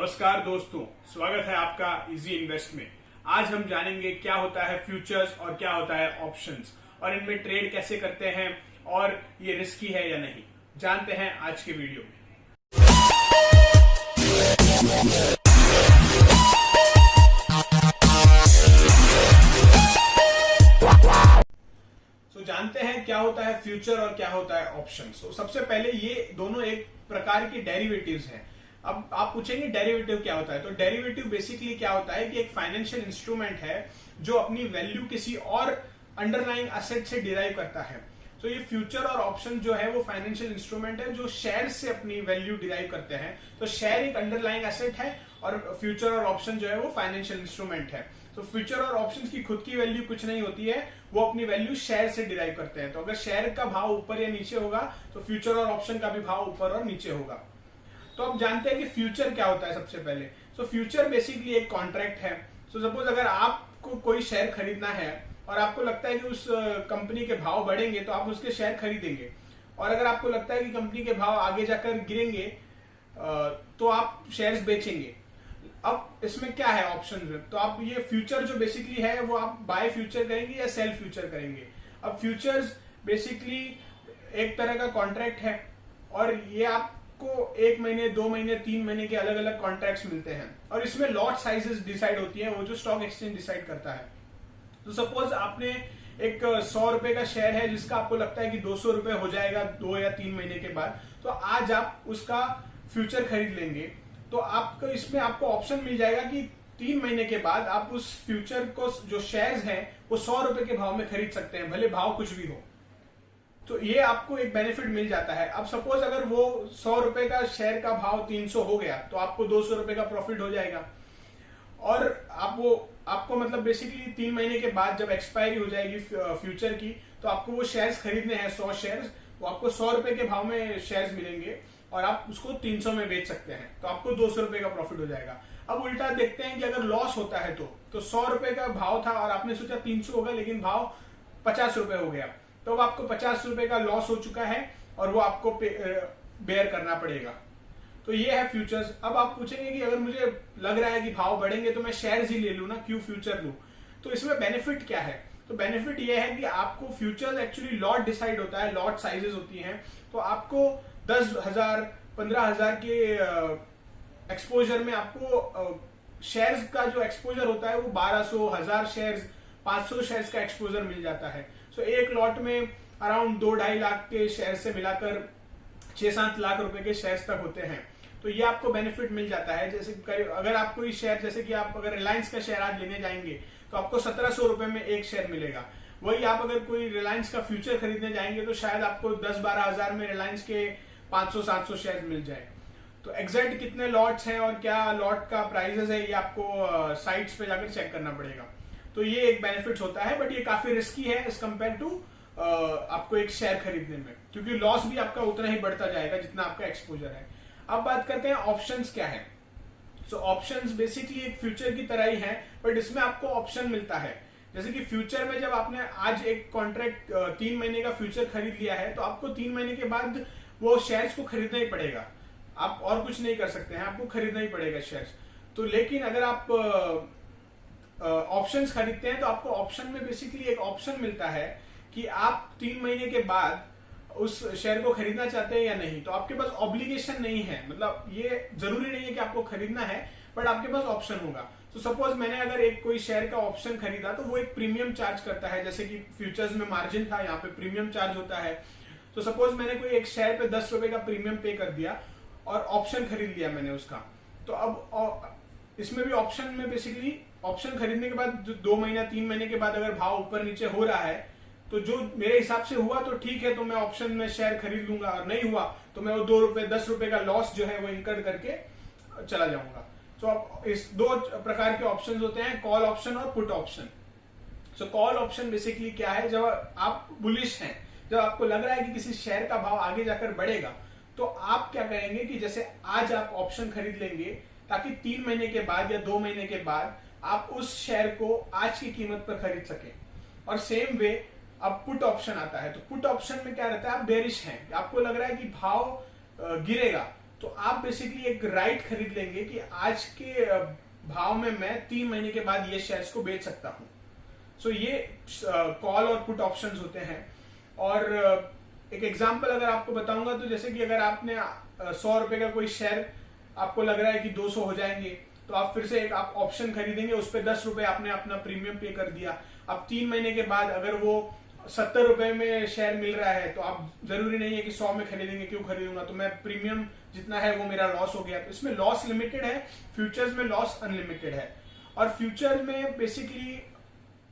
नमस्कार दोस्तों, स्वागत है आपका इजी इन्वेस्ट में। आज हम जानेंगे क्या होता है फ्यूचर्स और क्या होता है ऑप्शंस और इनमें ट्रेड कैसे करते हैं और ये रिस्की है या नहीं, जानते हैं आज के वीडियो में। जानते हैं क्या होता है फ्यूचर और क्या होता है ऑप्शंस। तो सबसे पहले ये दोनों एक प्रकार की डेरिवेटिव्स हैं। अब आप पूछेंगे डेरिवेटिव क्या होता है, तो डेरिवेटिव बेसिकली क्या होता है कि एक फाइनेंशियल इंस्ट्रूमेंट है जो अपनी वैल्यू किसी और अंडरलाइंग एसेट से डिराइव करता है। तो ये फ्यूचर और ऑप्शन जो है वो फाइनेंशियल इंस्ट्रूमेंट है जो शेयर से अपनी वैल्यू डिराइव करते हैं। तो शेयर एक अंडरलाइंग एसेट है और फ्यूचर और ऑप्शन जो है वो फाइनेंशियल इंस्ट्रूमेंट है। तो फ्यूचर और ऑप्शंस की खुद की वैल्यू कुछ नहीं होती है, वो अपनी वैल्यू शेयर से डिराइव करते हैं। तो अगर शेयर का भाव ऊपर या नीचे होगा तो फ्यूचर और ऑप्शन का भी भाव ऊपर और नीचे होगा। तो अब जानते हैं कि फ्यूचर क्या होता है। सबसे पहले तो फ्यूचर बेसिकली एक कॉन्ट्रैक्ट है। तो सपोज अगर आपको कोई शेयर खरीदना है और आपको लगता है कि उस कंपनी के भाव बढ़ेंगे तो आप उसके शेयर खरीदेंगे, और अगर आपको लगता है कि कंपनी के भाव आगे जाकर गिरेंगे तो आप शेयर्स बेचेंगे। अब इसमें क्या है ऑप्शन में, तो आप ये फ्यूचर जो बेसिकली है वो आप बाय फ्यूचर करेंगे या सेल फ्यूचर करेंगे। अब फ्यूचर्स बेसिकली एक तरह का कॉन्ट्रैक्ट है और ये आपको 1 महीने 2 महीने 3 महीने के अलग अलग कॉन्ट्रैक्ट्स मिलते हैं और इसमें लॉट साइजेस डिसाइड होती है, वो जो स्टॉक एक्सचेंज डिसाइड करता है। तो सपोज आपने एक 100 रुपए का शेयर है जिसका आपको लगता है कि 200 रुपए हो जाएगा 2 या 3 महीने के बाद, तो आज आप उसका फ्यूचर खरीद लेंगे। तो आपको इसमें आपको ऑप्शन मिल जाएगा कि 3 महीने के बाद आप उस फ्यूचर को जो शेयर्स हैं वो 100 रुपए के भाव में खरीद सकते हैं, भले भाव कुछ भी हो। तो ये आपको एक बेनिफिट मिल जाता है। अब सपोज अगर वो 100 रुपए का शेयर का भाव 300 हो गया तो आपको 200 रुपए का प्रॉफिट हो जाएगा। और आपको मतलब बेसिकली 3 महीने के बाद जब एक्सपायरी हो जाएगी फ्यूचर की, तो आपको वो शेयर्स खरीदने हैं 100 शेयर्स, वो आपको 100 रुपए के भाव में शेयर्स मिलेंगे और आप उसको 300 में बेच सकते हैं, तो आपको 200 रुपए का प्रॉफिट हो जाएगा। अब उल्टा देखते हैं कि अगर लॉस होता है तो 100 रुपए का भाव था और आपने सोचा 300 होगा लेकिन भाव 50 रुपए हो गया, तो अब आपको 50 रुपए का लॉस हो चुका है और वो आपको बेयर करना पड़ेगा। तो ये है फ्यूचर्स। अब आप पूछेंगे कि अगर मुझे लग रहा है कि भाव बढ़ेंगे तो मैं शेयर्स ही ले लूं ना, क्यों फ्यूचर लूं। तो इसमें बेनिफिट क्या है, तो बेनिफिट ये है कि आपको फ्यूचर्स एक्चुअली लॉट डिसाइड होता है, लॉट साइजेस होती हैं। तो आपको 10,000 15,000 के एक्सपोजर में आपको शेयर्स का जो एक्सपोजर होता है वो 1200 1000 शेयर्स 500 शेयर्स का एक्सपोजर मिल जाता है। सो एक लॉट में अराउंड 2-2.5 लाख के शेयर से मिलाकर 6-7 लाख रुपए के शेयर्स तक होते हैं। तो ये आपको बेनिफिट मिल जाता है। जैसे अगर आप कोई शेयर, जैसे कि आप अगर रिलायंस का शेयर आज लेने जाएंगे तो आपको 1700 रुपए में एक शेयर मिलेगा। वही आप अगर कोई रिलायंस का फ्यूचर खरीदने जाएंगे तो शायद आपको 10-12 हजार में रिलायंस के 500-700 शेयर मिल जाए। तो एग्जैक्ट कितने लॉट्स हैं और क्या लॉट का प्राइसेस है ये आपको साइट्स पे जाकर चेक करना पड़ेगा। तो ये एक बेनिफिट होता है, बट ये काफी रिस्की है एज कम्पेयर टू आपको एक शेयर खरीदने में, क्योंकि लॉस भी आपका उतना ही बढ़ता जाएगा जितना आपका एक्सपोजर है। अब बात करते हैं ऑप्शंस क्या है। सो ऑप्शंस बेसिकली एक फ्यूचर की तरह ही है, बट इसमें आपको ऑप्शन मिलता है। जैसे कि फ्यूचर में जब आपने आज एक कॉन्ट्रैक्ट 3 महीने का फ्यूचर खरीद लिया है तो आपको 3 महीने के बाद वो शेयर्स को खरीदना ही पड़ेगा, आप और कुछ नहीं कर सकते हैं, आपको खरीदना ही पड़ेगा शेयर्स। तो लेकिन अगर आप ऑप्शंस खरीदते हैं तो आपको ऑप्शन में बेसिकली एक ऑप्शन मिलता है कि आप 3 महीने के बाद उस शेयर को खरीदना चाहते हैं या नहीं। तो आपके पास ऑब्लिगेशन नहीं है, मतलब ये जरूरी नहीं है कि आपको खरीदना है, बट आपके पास ऑप्शन होगा। तो सपोज मैंने अगर एक कोई शेयर का ऑप्शन खरीदा तो वो एक प्रीमियम चार्ज करता है, जैसे कि फ्यूचर्स में मार्जिन था, यहाँ पे प्रीमियम चार्ज होता है। तो सपोज मैंने कोई एक शेयर पे 10 रुपए का प्रीमियम पे कर दिया और ऑप्शन खरीद लिया मैंने उसका। तो अब इसमें भी ऑप्शन में बेसिकली ऑप्शन खरीदने के बाद 2 महीना 3 महीने के बाद अगर भाव ऊपर नीचे हो रहा है तो जो मेरे हिसाब से हुआ तो ठीक है, तो मैं ऑप्शन में शेयर खरीद लूंगा, और नहीं हुआ तो मैं वो 2 रुपए 10 रुपए का लॉस जो है वो इनकर करके चला जाऊंगा। तो अब इस 2 प्रकार के ऑप्शन होते हैं, कॉल ऑप्शन और पुट ऑप्शन। सो कॉल ऑप्शन बेसिकली क्या है, जब आप बुलिश हैं, जब आपको लग रहा है कि किसी शेयर का भाव आगे जाकर बढ़ेगा, तो आप क्या करेंगे कि जैसे आज आप ऑप्शन खरीद लेंगे ताकि 3 महीने के बाद या 2 महीने के बाद आप उस शेयर को आज की कीमत पर खरीद सके। और सेम वे अब पुट ऑप्शन आता है। तो पुट ऑप्शन में क्या रहता है, आप बेरिश हैं, आपको लग रहा है कि भाव गिरेगा, तो आप बेसिकली एक राइट खरीद लेंगे कि आज के भाव में मैं 3 महीने के बाद ये शेयर्स को बेच सकता हूं। सो ये कॉल और पुट ऑप्शंस होते हैं। और एक एग्जांपल अगर आपको बताऊंगा तो जैसे कि अगर आपने 100 रुपए का कोई शेयर आपको लग रहा है कि 200 हो जाएंगे, तो आप फिर से एक आप ऑप्शन खरीदेंगे, उस पर 10 रुपए आपने अपना प्रीमियम पे कर दिया। अब 3 महीने के बाद अगर वो 70 रुपए में शेयर मिल रहा है तो आप जरूरी नहीं है कि 100 में खरीदेंगे, क्यों खरीदूंगा, तो मैं प्रीमियम जितना है वो मेरा लॉस हो गया। तो इसमें लॉस लिमिटेड है, फ्यूचर्स में लॉस अनलिमिटेड है। और फ्यूचर में बेसिकली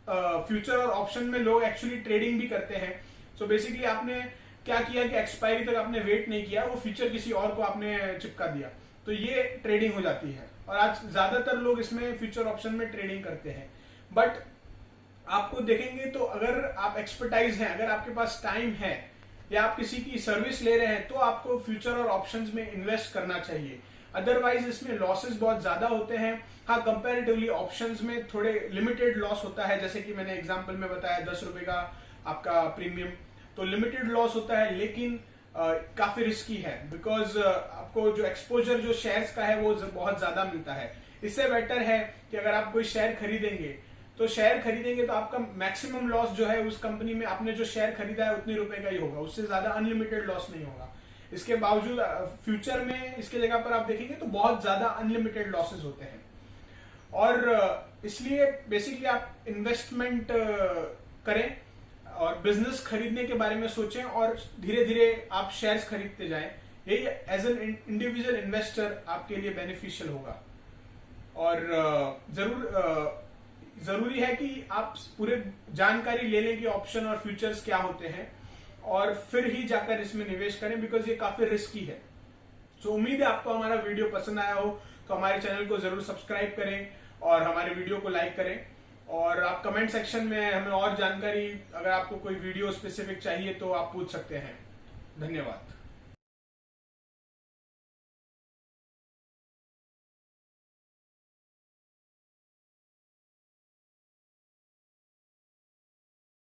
फ्यूचर और ऑप्शन में लोग एक्चुअली ट्रेडिंग भी करते हैं। सो बेसिकली आपने क्या किया कि एक्सपायरी तक आपने वेट नहीं किया, वो फ्यूचर किसी और को आपने चिपका दिया, तो ये ट्रेडिंग हो जाती है। और आज ज्यादातर लोग इसमें फ्यूचर ऑप्शन में ट्रेडिंग करते हैं। बट आपको देखेंगे तो अगर आप एक्सपर्टाइज हैं, अगर आपके पास टाइम है या आप किसी की सर्विस ले रहे हैं, तो आपको फ्यूचर और ऑप्शंस में इन्वेस्ट करना चाहिए। अदरवाइज इसमें लॉसेस बहुत ज्यादा होते हैं। हाँ, कंपैरेटिवली ऑप्शंस में थोड़े लिमिटेड लॉस होता है, जैसे कि मैंने एग्जांपल में बताया 10 रुपए का आपका प्रीमियम, तो लिमिटेड लॉस होता है, लेकिन काफी रिस्की है, बिकॉज आपको जो एक्सपोजर जो शेयर्स का है वो बहुत ज्यादा मिलता है। इससे बेटर है कि अगर आप कोई शेयर खरीदेंगे तो आपका मैक्सिमम लॉस जो है उस कंपनी में आपने जो शेयर खरीदा है उतने रुपए का ही होगा, उससे ज्यादा अनलिमिटेड लॉस नहीं होगा। इसके बावजूद फ्यूचर में इसके जगह पर आप देखेंगे तो बहुत ज्यादा अनलिमिटेड लॉसेस होते हैं। और इसलिए बेसिकली आप इन्वेस्टमेंट करें और बिजनेस खरीदने के बारे में सोचें और धीरे धीरे आप शेयर्स खरीदते जाएं। यही एज एन इंडिविजुअल इन्वेस्टर आपके लिए बेनिफिशियल होगा। और जरूरी है कि आप पूरे जानकारी ले लें कि ऑप्शन और फ्यूचर्स क्या होते हैं और फिर ही जाकर इसमें निवेश करें, बिकॉज ये काफी रिस्की है। तो उम्मीद है आपको हमारा वीडियो पसंद आया हो, तो हमारे चैनल को जरूर सब्सक्राइब करें और हमारे वीडियो को लाइक करें। और आप कमेंट सेक्शन में हमें और जानकारी, अगर आपको कोई वीडियो स्पेसिफिक चाहिए तो आप पूछ सकते हैं। धन्यवाद।